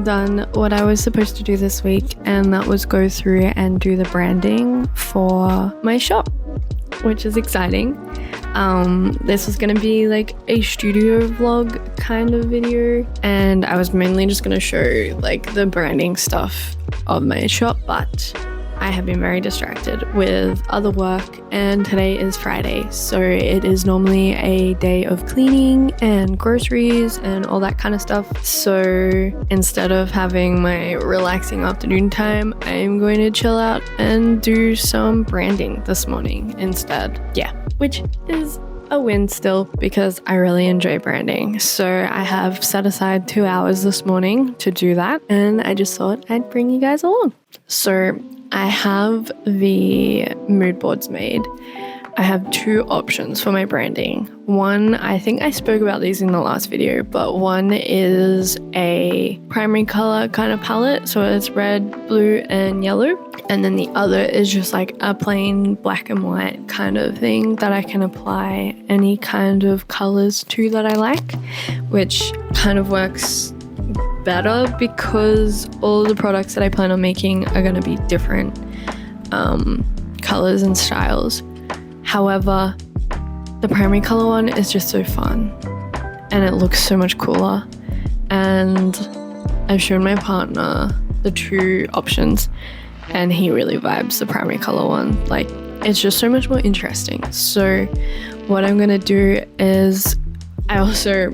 done what I was supposed to do this week, and that was go through and do the branding for my shop, which is exciting. This was gonna be like a studio vlog kind of video, and I was mainly just gonna show like the branding stuff of my shop, but I have been very distracted with other work, and today is Friday, so it is normally a day of cleaning and groceries and all that kind of stuff. So instead of having my relaxing afternoon time, I'm going to chill out and do some branding this morning instead. Yeah, which is a win still because I really enjoy branding. So I have set aside 2 hours this morning to do that, and I just thought I'd bring you guys along. So I have the mood boards made. I have 2 options for my branding. One, I think I spoke about these in the last video, but one is a primary color kind of palette. So it's red, blue, and yellow. And then the other is just like a plain black and white kind of thing that I can apply any kind of colors to that I like, which kind of works better because all the products that I plan on making are going to be different colors and styles. However, the primary color one is just so fun and it looks so much cooler, and I've shown my partner the 2 options and he really vibes the primary color one. Like, it's just so much more interesting. So what I'm going to do is I also,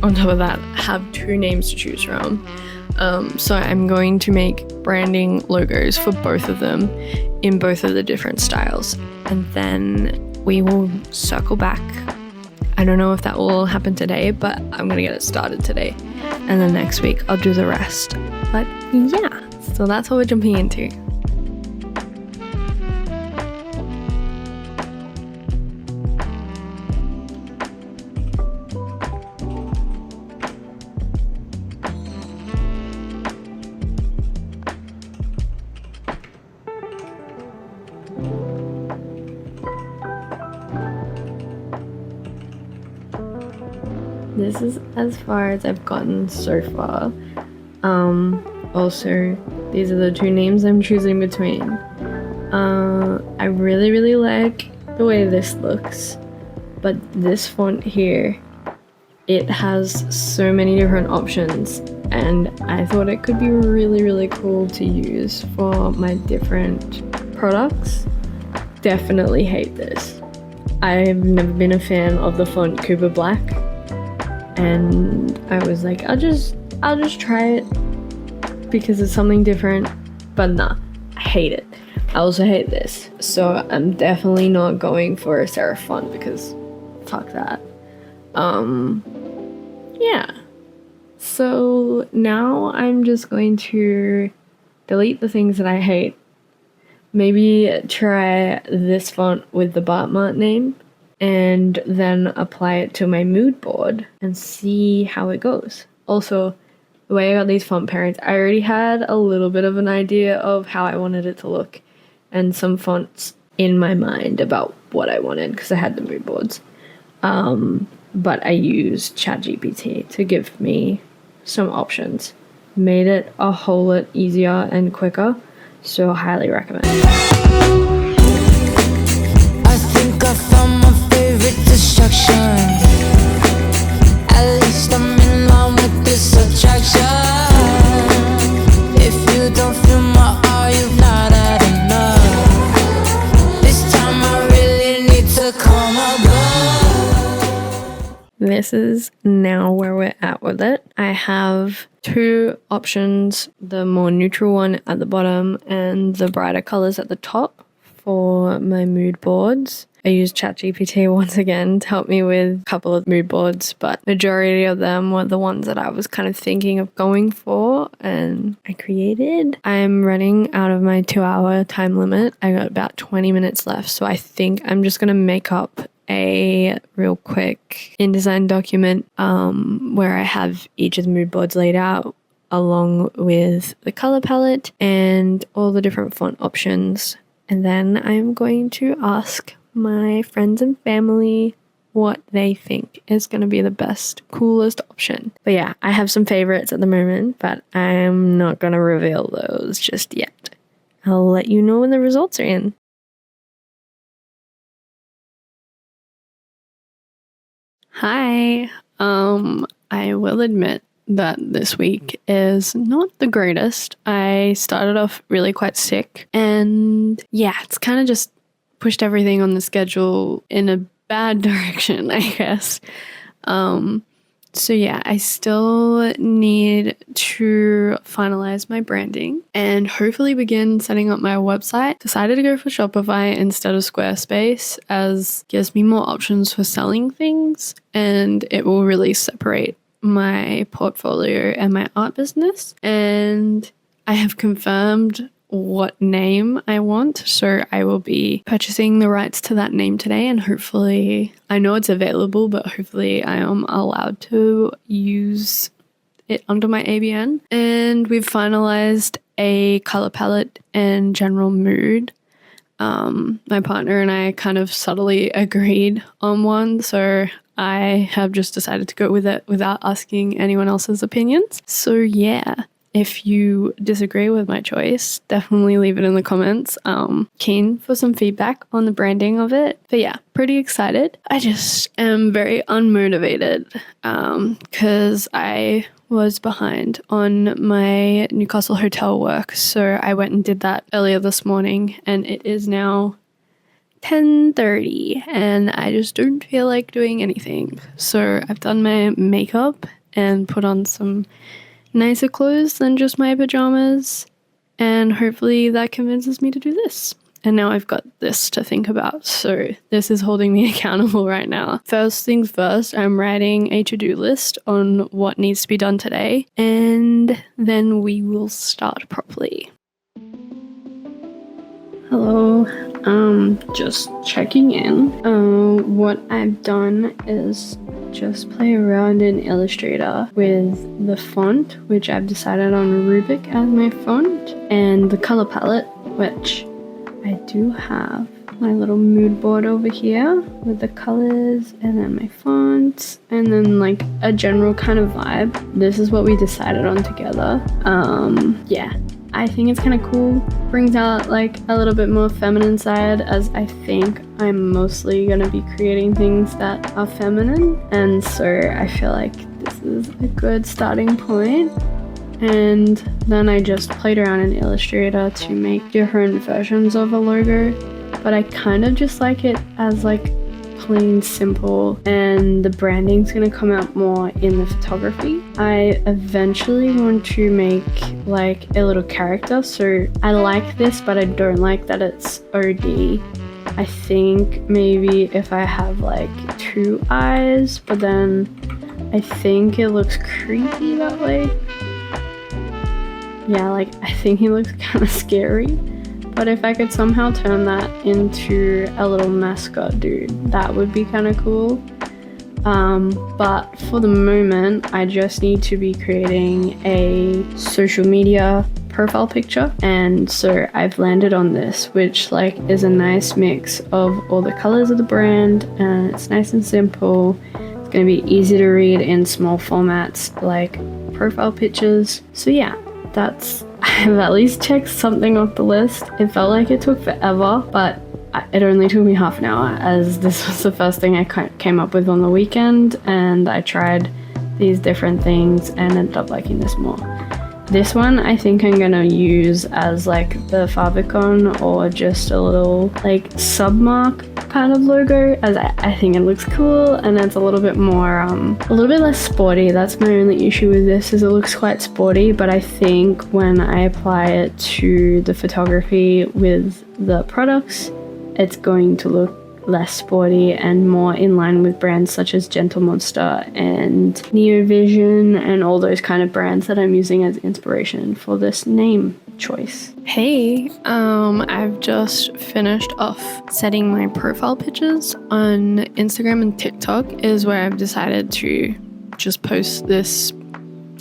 on top of that, have 2 names to choose from. So I'm going to make branding logos for both of them in both of the different styles. And then we will circle back. I don't know if that will happen today, but I'm going to get it started today. And then next week I'll do the rest. But yeah, so that's what we're jumping into. This is as far as I've gotten so far. Also, these are the 2 names I'm choosing between. I really like the way this looks, but this font here, it has so many different options, and I thought it could be really cool to use for my different products. Definitely hate this. I've never been a fan of the font Cooper Black, and I was like, I'll just try it because it's something different, but nah, I hate it. I also hate this, so I'm definitely not going for a serif font because fuck that. Yeah, so now I'm just going to delete the things that I hate, maybe try this font with the Bartmart name, and then apply it to my mood board and see how it goes. Also, the way I got these font pairings, I already had a little bit of an idea of how I wanted it to look and some fonts in my mind about what I wanted because I had the mood boards. But I used ChatGPT to give me some options. Made it a whole lot easier and quicker, so highly recommend. I found my favorite distraction. At least I'm in love with this attraction. If you don't feel my eye, you've not had enough. This time I really need to calm my blood. This is now where we're at with it. I have 2 options, the more neutral one at the bottom and the brighter colors at the top for my mood boards. I used ChatGPT once again to help me with a couple of mood boards, but majority of them were the ones that I was kind of thinking of going for and I created. I'm running out of my 2-hour time limit. I got about 20 minutes left, so I think I'm just going to make up a real quick InDesign document where I have each of the mood boards laid out along with the color palette and all the different font options. And then I'm going to ask my friends and family what they think is going to be the best, coolest option. But yeah, I have some favorites at the moment, but I'm not going to reveal those just yet. I'll let you know when the results are in. Hi. I will admit that this week is not the greatest. I started off really quite sick, and yeah, it's kind of just pushed everything on the schedule in a bad direction, I guess. So yeah, I still need to finalize my branding and hopefully begin setting up my website. Decided to go for Shopify instead of Squarespace, as it gives me more options for selling things, and it will really separate my portfolio and my art business. And I have confirmed what name I want, so I will be purchasing the rights to that name today, and hopefully, I know it's available, but hopefully I am allowed to use it under my ABN. And we've finalized a color palette and general mood. My partner and I kind of subtly agreed on one, so I have just decided to go with it without asking anyone else's opinions. So yeah, if you disagree with my choice, definitely leave it in the comments. Keen for some feedback on the branding of it. But yeah, pretty excited. I just am very unmotivated because I was behind on my Newcastle hotel work. So I went and did that earlier this morning, and it is now 10:30 and I just don't feel like doing anything. So I've done my makeup and put on some nicer clothes than just my pajamas, and hopefully that convinces me to do this. And now I've got this to think about, so this is holding me accountable right now. First things first, I'm writing a to-do list on what needs to be done today, and then we will start properly. Hello, just checking in. What I've done is just play around in Illustrator with the font, which I've decided on Rubik as my font, and the color palette, which I do have my little mood board over here with the colors and then my fonts and then like a general kind of vibe. This is what we decided on together. Yeah, I think it's kind of cool. Brings out like a little bit more feminine side, as I think I'm mostly gonna be creating things that are feminine, and so I feel like this is a good starting point. And then I just played around in Illustrator to make different versions of a logo, but I kind of just like it as like plain simple, and the branding's gonna come out more in the photography. I eventually want to make like a little character, so I like this, but I don't like that it's OD. I think maybe if I have like two eyes, but then I think it looks creepy that way. Yeah, like I think he looks kind of scary. But if I could somehow turn that into a little mascot dude, that would be kind of cool. But for the moment, I just need to be creating a social media profile picture. And so I've landed on this, which like is a nice mix of all the colors of the brand, and it's nice and simple. It's gonna be easy to read in small formats like profile pictures. So yeah, I've at least checked something off the list. It felt like it took forever, but it only took me half an hour, as this was the first thing I came up with on the weekend, and I tried these different things and ended up liking this more. This one I think I'm gonna use as like the favicon, or just a little like submark kind of logo, as I think it looks cool, and it's a little bit more a little bit less sporty. That's my only issue with this, is it looks quite sporty, but I think when I apply it to the photography with the products, it's going to look less sporty and more in line with brands such as Gentle Monster and Neovision and all those kind of brands that I'm using as inspiration for this name choice. Hey, I've just finished off setting my profile pictures on Instagram and TikTok, is where I've decided to just post this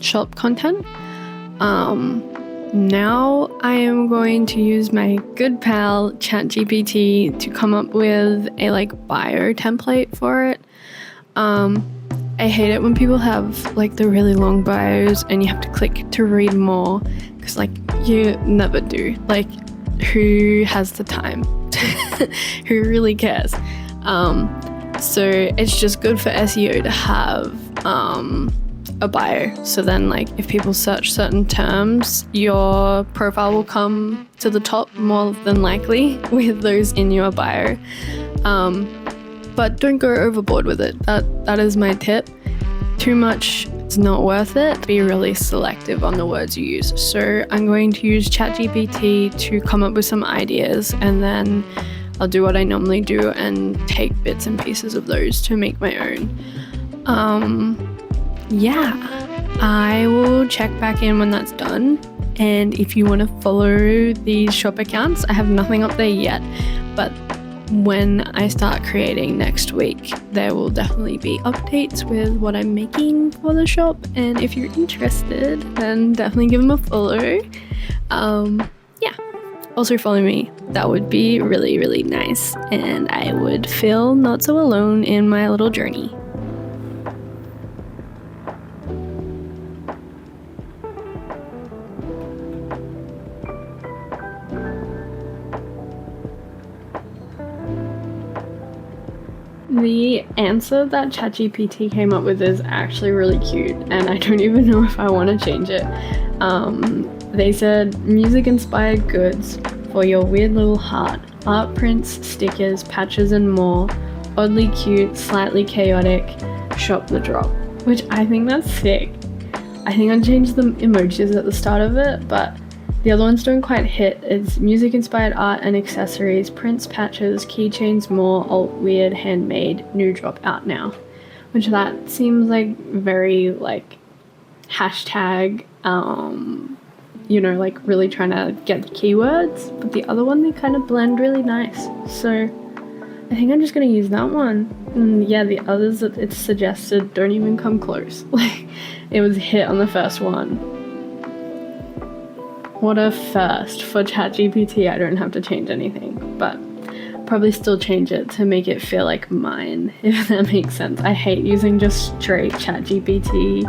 shop content. Now I am going to use my good pal ChatGPT to come up with a like bio template for it. I hate it when people have like the really long bios and you have to click to read more, because like you never do. Like, who has the time? Who really cares? So it's just good for SEO to have a bio. So then like if people search certain terms, your profile will come to the top more than likely with those in your bio. But don't go overboard with it. That is my tip. Too much is not worth it. Be really selective on the words you use. So I'm going to use ChatGPT to come up with some ideas, and then I'll do what I normally do and take bits and pieces of those to make my own. Yeah, I will check back in when that's done. And if you want to follow these shop accounts, I have nothing up there yet, but when I start creating next week, there will definitely be updates with what I'm making for the shop. And if you're interested, then definitely give them a follow. Yeah, also follow me. That would be really, really nice. And I would feel not so alone in my little journey. The answer that ChatGPT came up with is actually really cute, and I don't even know if I want to change it. They said music-inspired goods for your weird little heart, art prints, stickers, patches, and more. Oddly cute, slightly chaotic, shop the drop. Which I think that's sick. I think I changed the emojis at the start of it, but the other ones don't quite hit. It's music-inspired art and accessories, prints, patches, keychains, more, alt weird, handmade, new drop out now. Which that seems like very like hashtag, like really trying to get the keywords. But the other one, they kind of blend really nice. So I think I'm just gonna use that one. And yeah, the others that it's suggested don't even come close. Like, it was a hit on the first one. What a first for ChatGPT. I don't have to change anything, but probably still change it to make it feel like mine, if that makes sense. I hate using just straight ChatGPT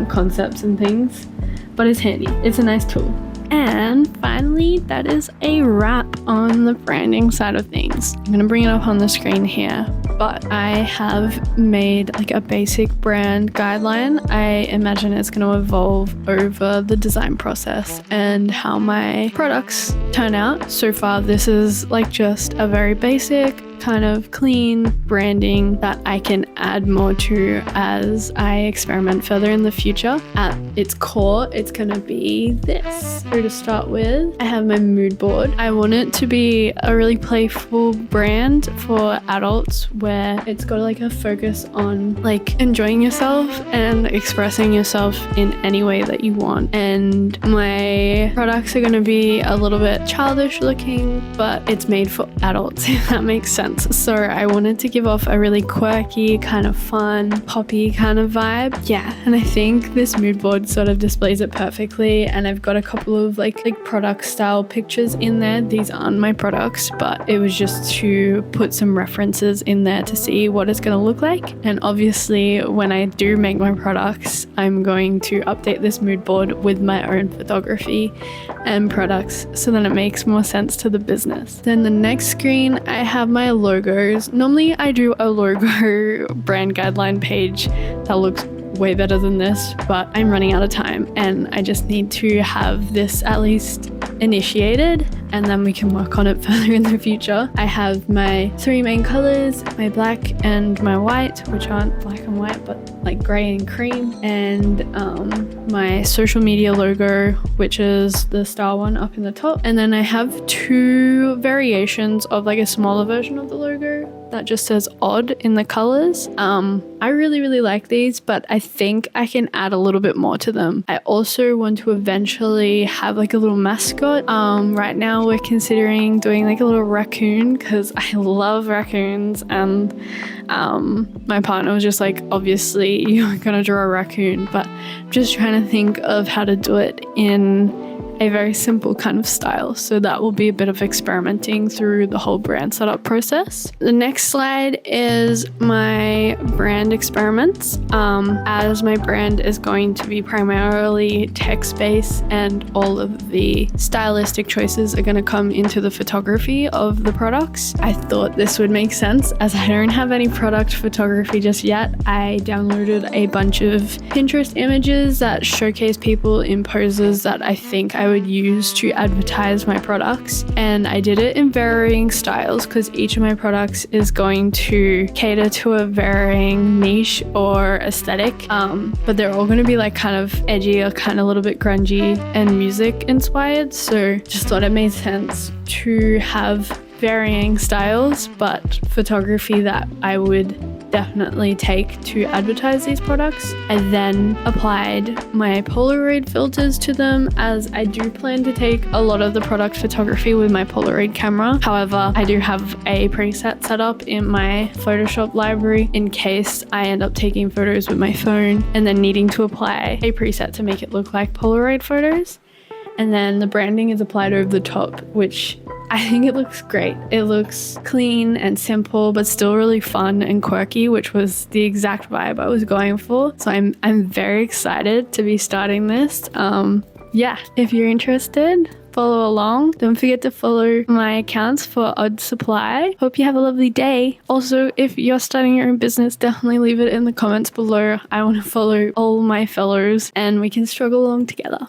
concepts and things, but it's handy. It's a nice tool. And finally, that is a wrap on the branding side of things. I'm gonna bring it up on the screen here, but I have made like a basic brand guideline. I imagine it's gonna evolve over the design process and how my products turn out. So far, this is like just a very basic, kind of clean branding that I can add more to as I experiment further in the future. At its core, it's gonna be this. So to start with, I have my mood board. I want it to be a really playful brand for adults where it's got like a focus on like enjoying yourself and expressing yourself in any way that you want. And my products are gonna be a little bit childish looking, but it's made for adults, if that makes sense. So I wanted to give off a really quirky, kind of fun, poppy kind of vibe. Yeah, and I think this mood board sort of displays it perfectly. And I've got a couple of like product style pictures in there. These aren't my products, but it was just to put some references in there to see what it's going to look like. And obviously when I do make my products, I'm going to update this mood board with my own photography and products so that it makes more sense to the business. Then the next screen, I have my logos. Normally I do a logo brand guideline page that looks way better than this, but I'm running out of time and I just need to have this at least initiated, and then we can work on it further in the future. I have my three main colors, my black and my white, which aren't black and white but like gray and cream, and my social media logo, which is the star one up in the top. And then I have two variations of like a smaller version of the logo that just says odd in the colors. I really like these, but I think I can add a little bit more to them. I also want to eventually have like a little mascot. Right now we're considering doing like a little raccoon because I love raccoons, and my partner was just like, obviously you're gonna draw a raccoon, but I'm just trying to think of how to do it in a very simple kind of style. So that will be a bit of experimenting through the whole brand setup process. The next slide is my brand experiments. As my brand is going to be primarily text-based and all of the stylistic choices are going to come into the photography of the products, I thought this would make sense. As I don't have any product photography just yet, I downloaded a bunch of Pinterest images that showcase people in poses that I think I would use to advertise my products. And I did it in varying styles because each of my products is going to cater to a varying niche or aesthetic. But they're all going to be like kind of edgy or kind of a little bit grungy and music inspired. So just thought it made sense to have varying styles, but photography that I would definitely take to advertise these products. I then applied my Polaroid filters to them, as I do plan to take a lot of the product photography with my Polaroid camera. However, I do have a preset set up in my Photoshop library in case I end up taking photos with my phone and then needing to apply a preset to make it look like Polaroid photos. And then the branding is applied over the top, which I think it looks great. It looks clean and simple, but still really fun and quirky, which was the exact vibe I was going for. So I'm very excited to be starting this. Yeah, if you're interested, follow along. Don't forget to follow my accounts for Odd Supply. Hope you have a lovely day. Also, if you're starting your own business, definitely leave it in the comments below. I want to follow all my fellows and we can struggle along together.